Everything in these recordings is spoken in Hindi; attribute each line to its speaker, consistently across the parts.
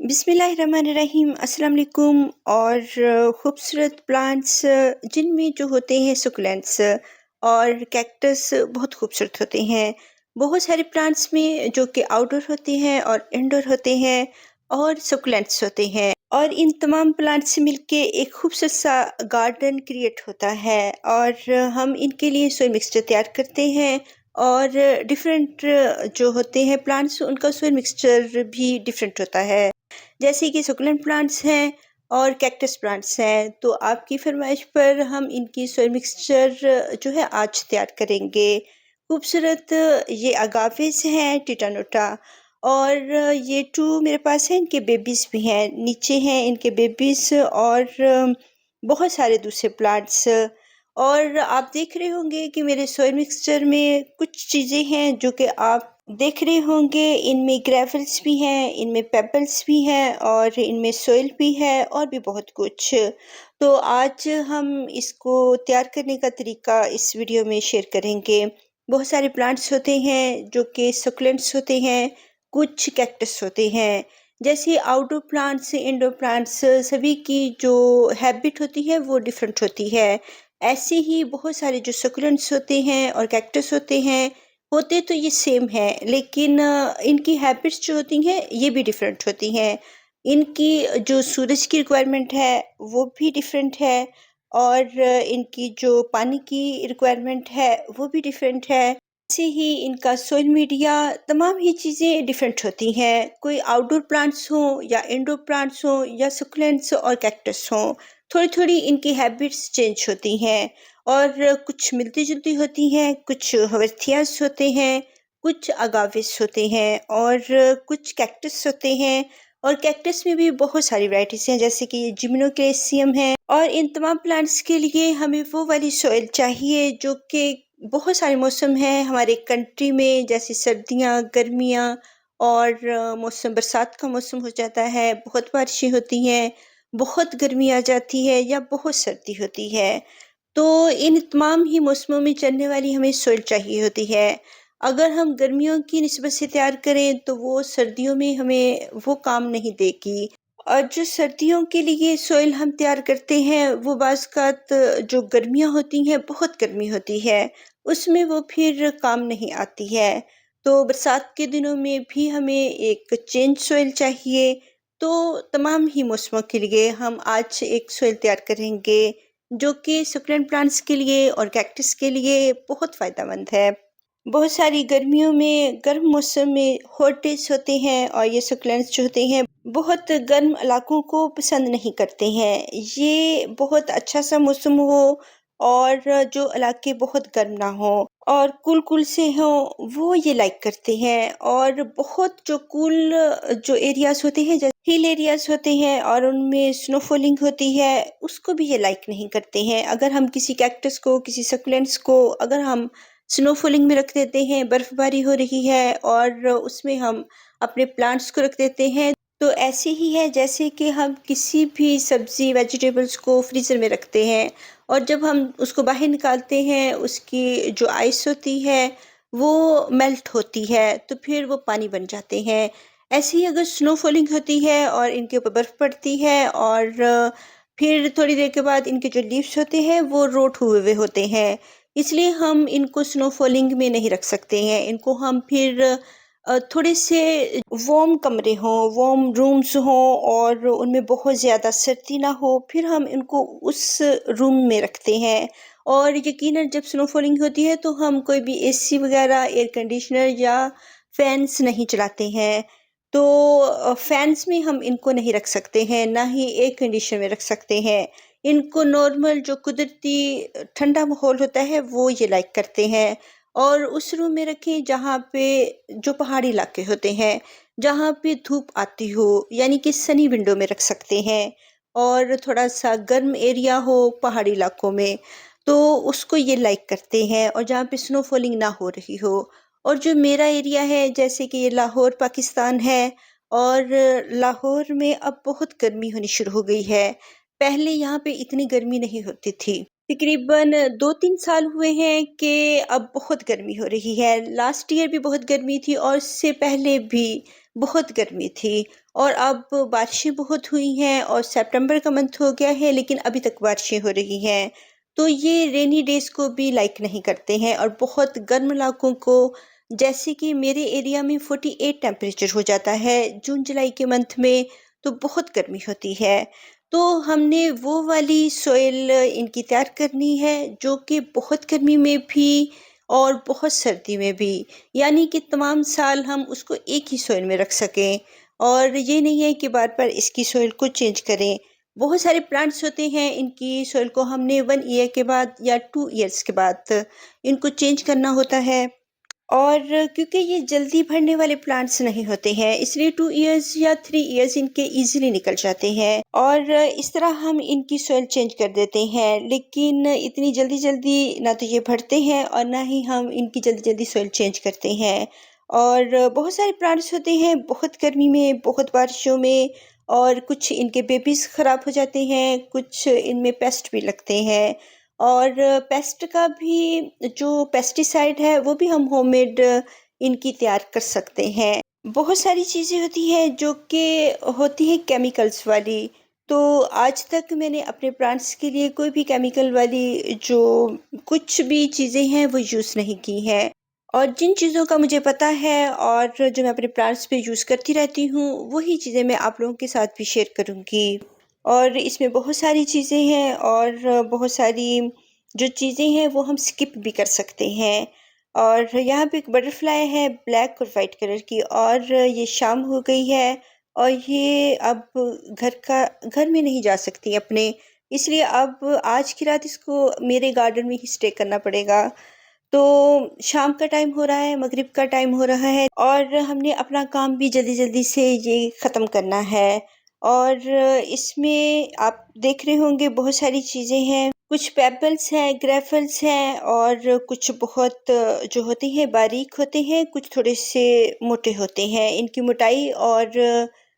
Speaker 1: बिस्मिल्लाहिर्रहमानिर्रहीम अस्सलाम वालेकुम। और खूबसूरत प्लांट्स जिनमें जो होते हैं सुकुलेंट्स और कैक्टस बहुत खूबसूरत होते हैं। बहुत सारे प्लांट्स में जो कि आउटडोर होते हैं और इंडोर होते हैं और सुकुलेंट्स होते हैं, और इन तमाम प्लांट्स से मिलके एक खूबसूरत सा गार्डन क्रिएट होता है। और हम इनके लिए सोइल मिक्सचर तैयार करते हैं, और डिफरेंट जो होते हैं प्लांट्स उनका सोइल मिक्सचर भी डिफरेंट होता है। जैसे कि सुकुलेंट प्लांट्स हैं और कैक्टस प्लांट्स हैं, तो आपकी फरमाइश पर हम इनकी सोइल मिक्सचर जो है आज तैयार करेंगे। खूबसूरत ये अगावेस हैं टिटानोटा, और ये टू मेरे पास हैं, इनके बेबीज़ भी हैं, नीचे हैं इनके बेबीज़, और बहुत सारे दूसरे प्लांट्स। और आप देख रहे होंगे कि मेरे सोइल मिक्सचर में कुछ चीज़ें हैं जो कि आप देख रहे होंगे। इनमें ग्रेवल्स भी हैं, इनमें पेबल्स भी हैं, और इनमें सोइल भी है, और भी बहुत कुछ। तो आज हम इसको तैयार करने का तरीका इस वीडियो में शेयर करेंगे। बहुत सारे प्लांट्स होते हैं जो कि सकुलेंट्स होते हैं, कुछ कैक्टस होते हैं। जैसे आउटडोर प्लांट्स, इंडोर प्लांट्स, सभी की जो हैबिट होती है वो डिफरेंट होती है। ऐसे ही बहुत सारे जो सकुलेंट्स होते हैं और कैक्टस होते तो ये सेम है, लेकिन इनकी हैबिट्स जो होती हैं ये भी डिफरेंट होती हैं। इनकी जो सूरज की रिक्वायरमेंट है वो भी डिफरेंट है, और इनकी जो पानी की रिक्वायरमेंट है वो भी डिफरेंट है। ऐसे ही इनका सोइल मीडिया, तमाम ही चीज़ें डिफरेंट होती हैं। कोई आउटडोर प्लांट्स हों या इंडोर प्लांट्स हों या सुकुलेंट्स और कैक्टस हों, थोड़ी थोड़ी इनकी हैबिट्स चेंज होती हैं, और कुछ मिलती-जुलती होती हैं, कुछ हवर्थियास होते हैं, कुछ अगाविस होते हैं, और कुछ कैक्टस होते हैं। और कैक्टस में भी बहुत सारी वैराइटीज़ हैं, जैसे कि ये जिम्नोक्लेसियम है। और इन तमाम प्लांट्स के लिए हमें वो वाली सॉइल चाहिए जो कि बहुत सारे मौसम हैं हमारे कंट्री में, जैसे सर्दियाँ, गर्मियाँ, और मौसम बरसात का मौसम हो जाता है, बहुत बारिशें होती हैं, बहुत गर्मी आ जाती है या बहुत सर्दी होती है। तो इन तमाम ही मौसमों में चलने वाली हमें सोइल चाहिए होती है। अगर हम गर्मियों की निस्बत से तैयार करें तो वो सर्दियों में हमें वो काम नहीं देगी। और जो सर्दियों के लिए सोइल हम तैयार करते हैं वो बाज़-औक़ात जो गर्मियाँ होती हैं, बहुत गर्मी होती है, उसमें वो फिर काम नहीं आती है। तो बरसात के दिनों में भी हमें एक चेंज सोइल चाहिए। तो तमाम ही मौसमों के लिए हम आज एक सोइल तैयार करेंगे जो कि सकुलेंट प्लांट्स के लिए और कैक्टस के लिए बहुत फ़ायदेमंद है। बहुत सारी गर्मियों में, गर्म मौसम में हॉट डेज़ होते हैं, और ये सकुलेंट्स जो होते हैं बहुत गर्म इलाकों को पसंद नहीं करते हैं। ये बहुत अच्छा-सा मौसम हो, और जो इलाके बहुत गर्म ना हों और कूल-कूल से हों, वो ये लाइक करते हैं। और बहुत जो कूल जो एरियाज़ होते हैं, जैसे हिल एरियाज़ होते हैं और उनमें स्नो फॉलिंग होती है, उसको भी ये लाइक नहीं करते हैं। अगर हम किसी कैक्टस को, किसी सकुलेंट्स को अगर हम स्नो फॉलिंग में रख देते हैं, बर्फ़बारी हो रही है और उसमें हम अपने प्लांट्स को रख देते हैं, तो ऐसे ही है जैसे कि हम किसी भी सब्ज़ी, वेजिटेबल्स को फ्रीज़र में रखते हैं, और जब हम उसको बाहर निकालते हैं, उसकी जो आइस होती है, वो मेल्ट होती है, तो फिर वो पानी बन जाते हैं। ऐसे ही अगर स्नो फॉलिंग होती है और इनके ऊपर बर्फ़ पड़ती है, और फिर थोड़ी देर के बाद इनके जो लीव्स होते हैं, वो रोट हुए हुए होते हैं। इसलिए हम इनको स्नो फॉलिंग में नहीं रख सकते हैं। इनको हम फिर थोड़े से वार्म कमरे हों, वार्म रूम्स हों, और उनमें बहुत ज़्यादा सर्दी ना हो, फिर हम इनको उस रूम में रखते हैं। और यकीनन जब स्नो फॉलिंग होती है तो हम कोई भी एसी वगैरह, एयर कंडीशनर या फैन्स नहीं चलाते हैं। तो फैन्स में हम इनको नहीं रख सकते हैं, ना ही एयर कंडीशनर में रख सकते हैं। इनको नॉर्मल जो कुदरती ठंडा माहौल होता है वो ये लाइक करते हैं। और उस रूम में रखें जहाँ पे जो पहाड़ी इलाके होते हैं, जहाँ पे धूप आती हो, यानी कि सनी विंडो में रख सकते हैं। और थोड़ा-सा गर्म एरिया हो पहाड़ी इलाकों में, तो उसको ये लाइक करते हैं, और जहाँ पे स्नो फॉलिंग ना हो रही हो। और जो मेरा एरिया है, जैसे कि ये लाहौर पाकिस्तान है, और लाहौर में अब बहुत गर्मी होनी शुरू हो गई है। पहले यहाँ पे इतनी गर्मी नहीं होती थी। तकरीबन 2-3 साल हुए हैं कि अब बहुत गर्मी हो रही है। लास्ट ईयर भी बहुत गर्मी थी और उससे पहले भी बहुत गर्मी थी। और अब बारिशें बहुत हुई हैं और सितंबर का मंथ हो गया है लेकिन अभी तक बारिशें हो रही हैं। तो ये रेनी डेज़ को भी लाइक नहीं करते हैं और बहुत गर्म इलाकों को, जैसे कि मेरे एरिया में 48 टेम्परेचर हो जाता है जून-जुलाई के मंथ में, तो बहुत गर्मी होती है। तो हमने वो वाली सॉइल इनकी तैयार करनी है जो कि बहुत गर्मी में भी और बहुत सर्दी में भी, यानी कि तमाम साल हम उसको एक ही सॉइल में रख सकें। और ये नहीं है कि बार-बार इसकी सॉइल को चेंज करें। बहुत सारे प्लांट्स होते हैं, इनकी सॉइल को हमने 1 ईयर के बाद या 2 ईयर्स के बाद इनको चेंज करना होता है। और क्योंकि ये जल्दी बढ़ने वाले प्लांट्स नहीं होते हैं, इसलिए 2 इयर्स या 3 इयर्स इनके ईज़िली निकल जाते हैं और इस तरह हम इनकी सॉइल चेंज कर देते हैं। लेकिन इतनी जल्दी-जल्दी ना तो ये बढ़ते हैं और ना ही हम इनकी जल्दी-जल्दी सॉइल चेंज करते हैं। और बहुत सारे प्लांट्स होते हैं, बहुत गर्मी में, बहुत बारिशों में, और कुछ इनके बेबीज़ ख़राब हो जाते हैं, कुछ इनमें पेस्ट भी लगते हैं। और पेस्ट का भी जो पेस्टिसाइड है वो भी हम होममेड इनकी तैयार कर सकते हैं। बहुत सारी चीज़ें होती हैं जो कि होती हैं केमिकल्स वाली। तो आज तक मैंने अपने प्लांट्स के लिए कोई भी केमिकल वाली जो कुछ भी चीज़ें हैं वो यूज़ नहीं की हैं। और जिन चीज़ों का मुझे पता है और जो मैं अपने प्लांट्स पे यूज़ करती रहती हूँ, वही चीज़ें मैं आप लोगों के साथ भी शेयर करूँगी। और इसमें बहुत सारी चीज़ें हैं और बहुत सारी जो चीज़ें हैं वो हम स्किप भी कर सकते हैं। और यहाँ पे एक बटरफ्लाई है ब्लैक और वाइट कलर की, और ये शाम हो गई है और ये अब घर में नहीं जा सकती अपने, इसलिए अब आज की रात इसको मेरे गार्डन में ही स्टे करना पड़ेगा। तो शाम का टाइम हो रहा है, मगरिब का टाइम हो रहा है और हमने अपना काम भी जल्दी-जल्दी से ये ख़त्म करना है। और इसमें आप देख रहे होंगे बहुत सारी चीज़ें हैं, कुछ पेबल्स हैं, ग्रेफल्स हैं और कुछ बहुत जो होते हैं बारीक होते हैं, कुछ थोड़े से मोटे होते हैं। इनकी मोटाई और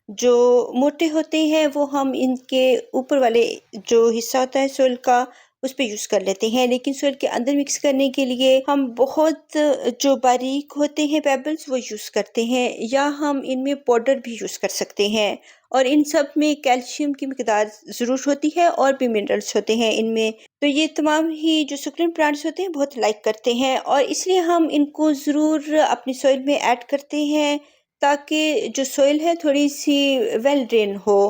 Speaker 1: जो मोटे होते हैं वो हम इनके ऊपर वाले जो हिस्सा होता है सोइल का, उस पे यूज़ कर लेते हैं, लेकिन सोइल के अंदर मिक्स करने के लिए हम बहुत जो बारीक होते हैं पेबल्स वो यूज़ करते हैं, या हम इनमें पाउडर भी यूज़ कर सकते हैं। और इन सब में कैल्शियम की मिकदार ज़रूर होती है और भी मिनरल्स होते हैं इनमें। तो ये तमाम ही जो सुकुलेंट प्लांट्स होते हैं बहुत लाइक करते हैं और इसलिए हम इनको ज़रूर अपनी सॉइल में ऐड करते हैं, ताकि जो सॉइल है थोड़ी-सी वेल ड्रेन हो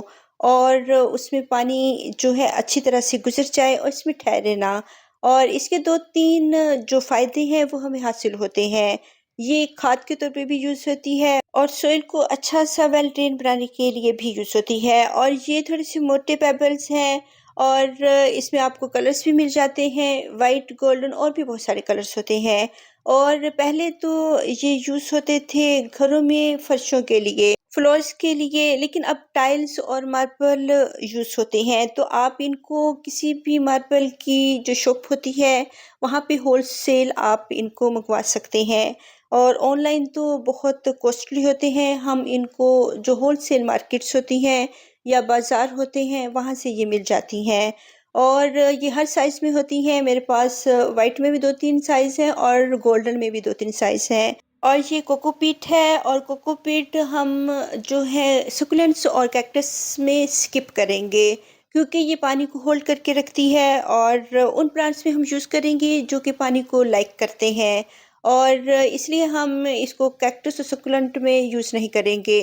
Speaker 1: और उसमें पानी जो है अच्छी तरह से गुज़र जाए और इसमें ठहरे ना। और इसके 2-3 जो फ़ायदे हैं वो हमें हासिल होते हैं। ये खाद के तौर पे भी यूज़ होती है और सॉइल को अच्छा-सा वेल ड्रेन बनाने के लिए भी यूज़ होती है, और ये थोड़े-से मोटे पेबल्स हैं और इसमें आपको कलर्स भी मिल जाते हैं, व्हाइट, गोल्डन और भी बहुत सारे कलर्स होते हैं। और पहले तो ये यूज़ होते थे घरों में फर्शों के लिए, फ्लोर्स के लिए, लेकिन अब टाइल्स और मार्बल यूज़ होते हैं। तो आप इनको किसी भी मार्बल की जो शॉप होती है, वहाँ पे होलसेल आप इनको मँगवा सकते हैं। और ऑनलाइन तो बहुत कॉस्टली होते हैं, हम इनको जो होलसेल मार्केट्स होती हैं या बाज़ार होते हैं, वहाँ से ये मिल जाती हैं। और ये हर साइज़ में होती हैं, मेरे पास व्हाइट में भी 2-3 साइज़ हैं और गोल्डन में भी 2-3 साइज़ हैं। और ये कोकोपीट है और कोकोपीट हम जो है सुकुलेंट्स और कैक्टस में स्किप करेंगे, क्योंकि ये पानी को होल्ड करके रखती है और उन प्लांट्स में हम यूज़ करेंगे जो कि पानी को लाइक करते हैं, और इसलिए हम इसको कैक्टस और सुकुलेंट में यूज़ नहीं करेंगे।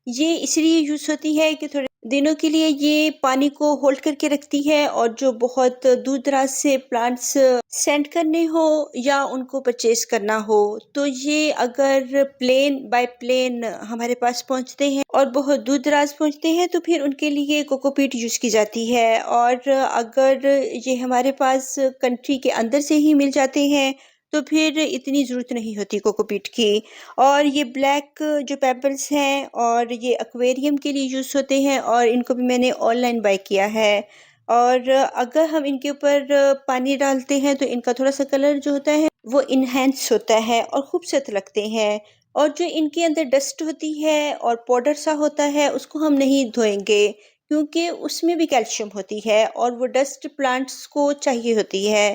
Speaker 1: ये इसलिए यूज़ होती है कि थोड़े दिनों के लिए ये पानी को होल्ड करके रखती है, और जो बहुत दूर-दराज से प्लांट्स सेंड करने हो या उनको परचेज़ करना हो, तो ये अगर प्लेन बाय प्लेन हमारे पास पहुँचते हैं और बहुत दूर-दराज पहुँचते हैं, तो फिर उनके लिए कोकोपीट यूज़ की जाती है। और अगर ये हमारे पास कंट्री के अंदर से ही मिल जाते हैं, तो फिर इतनी ज़रूरत नहीं होती कोकोपीट की। और ये ब्लैक जो पेबल्स हैं और ये एक्वेरियम के लिए यूज़ होते हैं और इनको भी मैंने ऑनलाइन बाय किया है। और अगर हम इनके ऊपर पानी डालते हैं तो इनका थोड़ा-सा कलर जो होता है वो एनहांस होता है और खूबसूरत लगते हैं। और जो इनके अंदर डस्ट होती है और पाउडर सा होता है उसको हम नहीं धोएँगे, क्योंकि उसमें भी कैल्शियम होती है और वो डस्ट प्लांट्स को चाहिए होती है।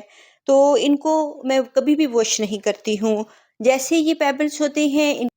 Speaker 1: तो इनको मैं कभी भी वॉश नहीं करती हूँ। जैसे ये पेबल्स होते हैं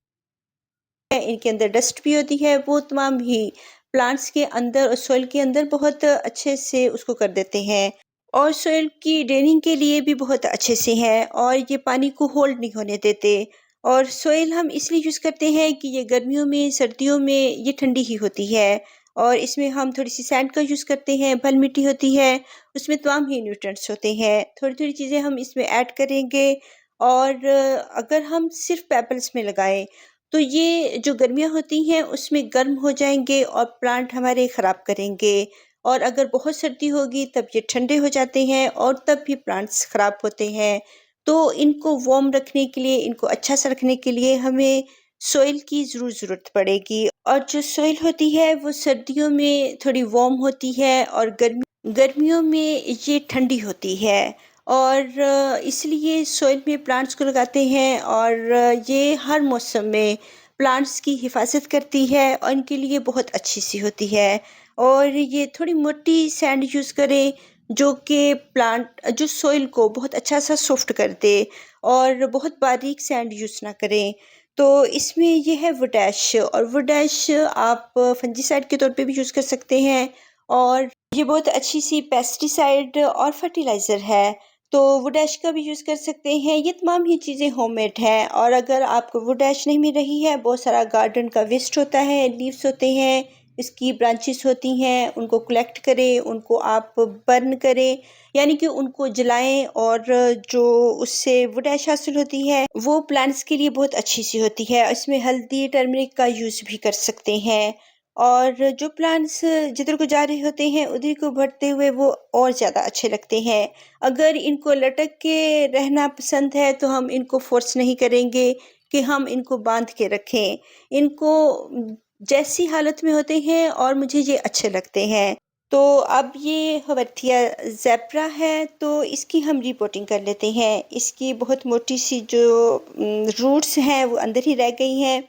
Speaker 1: इनके अंदर डस्ट भी होती है, वो तमाम ही प्लांट्स के अंदर और सॉइल के अंदर बहुत अच्छे से उसको कर देते हैं और सॉइल की ड्रेनिंग के लिए भी बहुत अच्छे से हैं और ये पानी को होल्ड नहीं होने देते। और सॉइल हम इसलिए यूज़ करते हैं कि ये गर्मियों में, सर्दियों में ये ठंडी ही होती है और इसमें हम थोड़ी-सी सैंड का यूज़ करते हैं, बल मिट्टी होती है, उसमें तमाम ही न्यूट्रिएंट्स होते हैं। थोड़ी-थोड़ी चीज़ें हम इसमें ऐड करेंगे और अगर हम सिर्फ़ पेबल्स में लगाएँ, तो ये जो गर्मियाँ होती हैं उसमें गर्म हो जाएँगे और प्लांट हमारे ख़राब करेंगे और अगर बहुत सर्दी होगी तब ये ठंडे हो जाते हैं और तब भी प्लांट्स ख़राब होते हैं। तो इनको वार्म रखने के लिए, इनको अच्छा-सा रखने के लिए हमें सॉइल की ज़रूर ज़रूरत पड़ेगी और जो सॉइल होती है वो सर्दियों में थोड़ी वार्म होती है और गर्मियों में ये ठंडी होती है और इसलिए सॉइल में प्लांट्स को लगाते हैं और ये हर मौसम में प्लांट्स की हिफाज़त करती है और इनके लिए बहुत अच्छी-सी होती है और ये थोड़ी मोटी सैंड यूज़ करें जो कि प्लांट जो सॉइल को बहुत अच्छा-सा सॉफ्ट कर दे और बहुत बारीक सैंड यूज़ ना करें। तो इसमें ये है वुड ऐश और वुड ऐश आप फंजीसाइड के तौर पे भी यूज़ कर सकते हैं और ये बहुत अच्छी-सी पेस्टिसाइड और फर्टिलाइज़र है, तो वुड ऐश का भी यूज़ कर सकते हैं। ये तमाम ही चीज़ें होममेड हैं और अगर आपको वुड ऐश नहीं मिल रही है, बहुत सारा गार्डन का वेस्ट होता है, लीव्स होते हैं, इसकी ब्रांचेस होती हैं, उनको कलेक्ट करें, उनको आप बर्न करें, यानी कि उनको जलाएँ और जो उससे वुड ऐश हासिल होती है, वो प्लांट्स के लिए बहुत अच्छी-सी होती है। इसमें हल्दी, टर्मरिक का यूज़ भी कर सकते हैं और जो प्लांट्स जिधर को जा रहे होते हैं, उधर को बढ़ते हुए वो और ज़्यादा अच्छे लगते हैं। अगर इनको लटक के रहना पसंद है, तो हम इनको फ़ोर्स नहीं करेंगे कि हम इनको बाँध के रखें। इनको जैसी हालत में होते हैं और मुझे ये अच्छे लगते हैं। तो अब ये हवर्थिया ज़ेब्रा है, तो इसकी हम रिपोर्टिंग कर लेते हैं। इसकी बहुत मोटी-सी जो रूट्स हैं, वो अंदर ही रह गई हैं।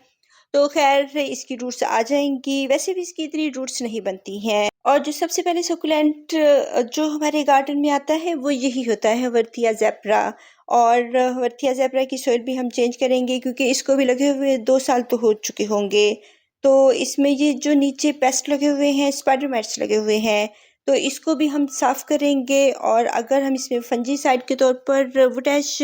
Speaker 1: तो ख़ैर इसकी रूट्स आ जाएँगी, वैसे भी इसकी इतनी रूट्स नहीं बनती हैं और जो सबसे पहले सकुलेंट जो हमारे गार्डन में आता है वो यही होता है हवर्थिया ज़ेब्रा और हवर्थिया ज़ेब्रा की सॉइल भी हम चेंज करेंगे क्योंकि इसको भी लगे हुए 2 साल तो हो चुके होंगे। तो इसमें ये जो नीचे पेस्ट लगे हुए हैं, स्पाइडर माइट्स लगे हुए हैं, तो इसको भी हम साफ़ करेंगे और अगर हम इसमें फंजीसाइड के तौर पर वुड ऐश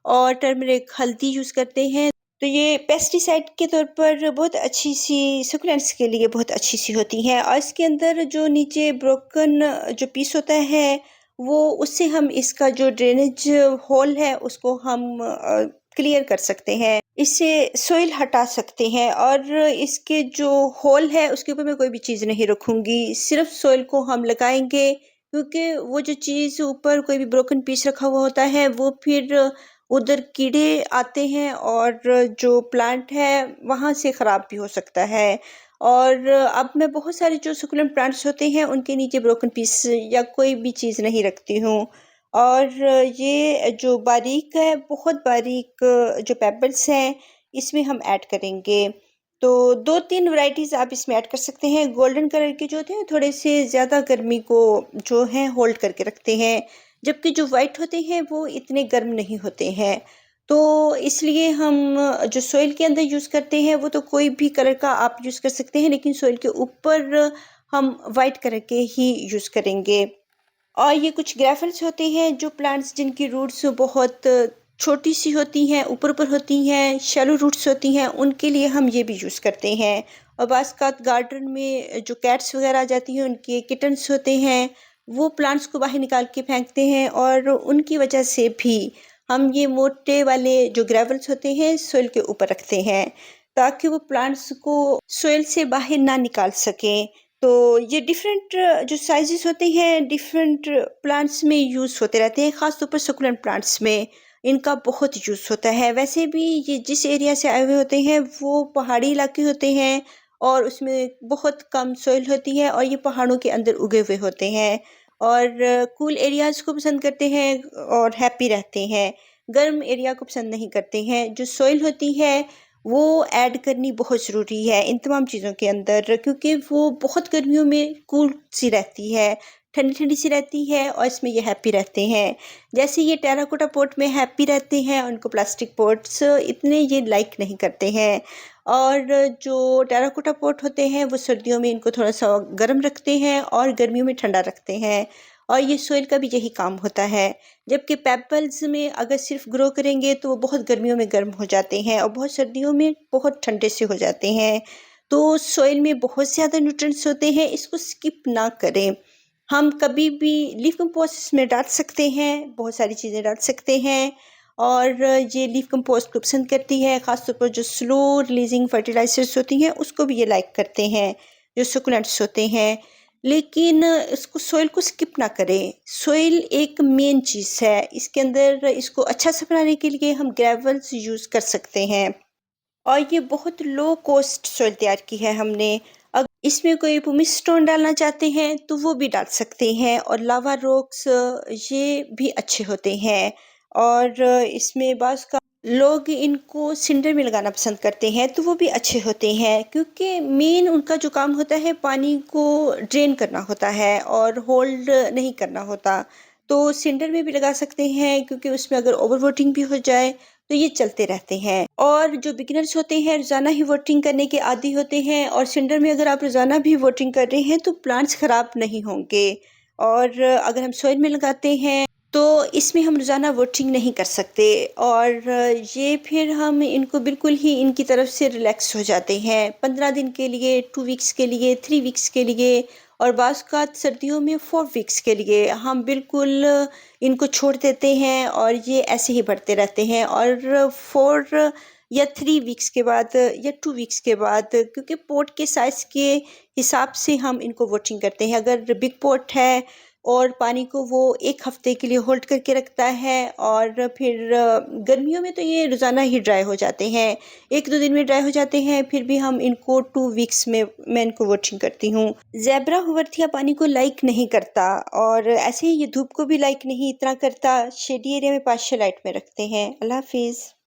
Speaker 1: और टर्मरिक हल्दी यूज़ करते हैं तो ये पेस्टिसाइड के तौर पर बहुत अच्छी-सी सकुलेंट्स के लिए बहुत अच्छी-सी होती हैं और इसके अंदर जो नीचे ब्रोकन जो पीस होता है, वो उससे हम इसका जो ड्रेनेज होल है, उसको हम क्लियर कर सकते हैं। इससे सॉइल हटा सकते हैं और इसके जो होल है, उसके ऊपर मैं कोई भी चीज़ नहीं रखूँगी, सिर्फ़ सॉइल को हम लगाएँगे क्योंकि वो जो चीज़ ऊपर कोई भी ब्रोकन पीस रखा हुआ होता है, वो फिर उधर कीड़े आते हैं और जो प्लांट है वहाँ से ख़राब भी हो सकता है। और अब मैं बहुत सारे जो सुकुलेंट प्लांट्स होते हैं उनके नीचे ब्रोकन पीस या कोई भी चीज़ नहीं रखती हूँ। और ये जो बारीक है बहुत बारीक जो पेबल्स हैं इसमें हम ऐड करेंगे। तो 2-3 वैराइटीज़ आप इसमें ऐड कर सकते हैं। गोल्डन कलर के जो होते हैं थोड़े से ज़्यादा गर्मी को जो है होल्ड करके रखते हैं। जबकि जो व्हाइट होते हैं वो इतने गर्म नहीं होते हैं। तो इसलिए हम जो सॉइल के अंदर यूज़ करते हैं वो तो कोई भी कलर का आप यूज़ कर सकते हैं लेकिन सॉइल के ऊपर हम व्हाइट कलर के ही यूज़ करेंगे। और ये कुछ ग्रैफल्स होते हैं जो प्लांट्स जिनकी रूट्स बहुत छोटी-सी होती हैं, ऊपर-ऊपर होती हैं, शैलो रूट्स होती हैं, उनके लिए हम ये भी यूज़ करते हैं। और बाज़-औक़ात गार्डन में जो कैट्स वग़ैरह आ जाती हैं, उनके किटन्स होते हैं, वो प्लांट्स को बाहर निकाल के फेंकते हैं और उनकी वजह से भी हम ये मोटे वाले जो ग्रेवल्स होते हैं, सॉइल के ऊपर रखते हैं, ताकि वो प्लांट्स को सॉइल से बाहर ना निकाल सकें। तो ये डिफरेंट जो साइज़ेज़ होते हैं, डिफरेंट प्लांट्स में यूज़ होते रहते हैं, ख़ास तौर पर सकुलेंट प्लांट्स में इनका बहुत यूज़ होता है। वैसे भी ये जिस एरिया से आए हुए होते हैं, वो पहाड़ी इलाके होते हैं और उसमें बहुत कम सॉइल होती है और ये पहाड़ों के अंदर उगे हुए होते हैं और कूल एरियाज़ को पसंद करते हैं और हैप्पी रहते हैं। गर्म एरिया को पसंद नहीं करते हैं। जो सॉइल होती है वो ऐड करनी बहुत ज़रूरी है इन तमाम चीज़ों के अंदर क्योंकि वो बहुत गर्मियों में कूल सी रहती है। ठंडी-ठंडी सी रहती है और इसमें ये हैप्पी रहते हैं। जैसे ये टेराकोटा पॉट में हैप्पी रहते हैं, उनको प्लास्टिक पॉट्स इतने ये लाइक नहीं करते हैं। और जो टेराकोटा पॉट होते हैं वो सर्दियों में इनको थोड़ा-सा गर्म रखते हैं और गर्मियों में ठंडा रखते हैं, और ये सॉइल का भी यही काम होता है। जबकि पेबल्स में अगर सिर्फ ग्रो करेंगे तो वो बहुत गर्मियों में गर्म हो जाते हैं और बहुत सर्दियों में बहुत ठंडे से हो जाते हैं। तो सॉइल में बहुत ज़्यादा न्यूट्रिएंट्स होते हैं, इसको स्किप ना करें। हम कभी भी लीफ कंपोस्ट इसमें डाल सकते हैं, बहुत सारी चीज़ें डाल सकते हैं, और ये लीफ कंपोस्ट को पसंद करती है। ख़ास तौर पर जो स्लो रिलीजिंग फर्टिलाइज़र्स होती हैं उसको भी ये लाइक करते हैं, जो सुकुलेंट्स होते हैं। लेकिन इसको सॉइल को स्किप ना करें। सॉइल एक मेन चीज़ है, इसके अंदर इसको अच्छा सा बनाने के लिए हम ग्रेवल्स यूज़ कर सकते हैं, और ये बहुत लो कॉस्ट सॉइल तैयार की है हमने। अगर इसमें कोई पुमिस स्टोन डालना चाहते हैं तो वो भी डाल सकते हैं, और लावा रॉक्स ये भी अच्छे होते हैं। और इसमें बाज़ का लोग इनको सिंडर में लगाना पसंद करते हैं तो वो भी अच्छे होते हैं, क्योंकि मेन उनका जो काम होता है पानी को ड्रेन करना होता है और होल्ड नहीं करना होता। तो सिंडर में भी लगा सकते हैं, क्योंकि उसमें अगर ओवर वाटरिंग भी हो जाए तो ये चलते रहते हैं। और जो बिगिनर्स होते हैं रोज़ाना ही वाटरिंग करने के आदी होते हैं, और सिंडर में अगर आप रोज़ाना भी वाटरिंग कर रहे हैं तो प्लांट्स ख़राब नहीं होंगे। और अगर हम सॉइल में लगाते हैं तो इसमें हम रोज़ाना वाटरिंग नहीं कर सकते, और ये फिर हम इनको बिल्कुल ही इनकी तरफ से रिलैक्स हो जाते हैं 15 दिन के लिए, 2 वीक्स के लिए, 3 वीक्स के लिए, और बाज़-औक़ात सर्दियों में 4 वीक्स के लिए हम बिल्कुल इनको छोड़ देते हैं, और ये ऐसे ही बढ़ते रहते हैं। और 4 या 3 वीक्स के बाद या 2 वीक्स के बाद, क्योंकि पॉट के साइज़ के हिसाब से हम इनको वाटरिंग करते हैं। अगर बिग पॉट है और पानी को वो 1 हफ़्ते के लिए होल्ड करके रखता है, और फिर गर्मियों में तो ये रोज़ाना ही ड्राई हो जाते हैं, 1-2 दिन में ड्राई हो जाते हैं, फिर भी हम इनको 2 वीक्स में मैं इनको वाटरिंग करती हूँ। ज़ेब्रा हुवर्थिया पानी को लाइक नहीं करता, और ऐसे ही ये धूप को भी लाइक नहीं इतना करता, शेडी एरिया में पार्शियल लाइट में रखते हैं। अल्लाह हाफ़िज़।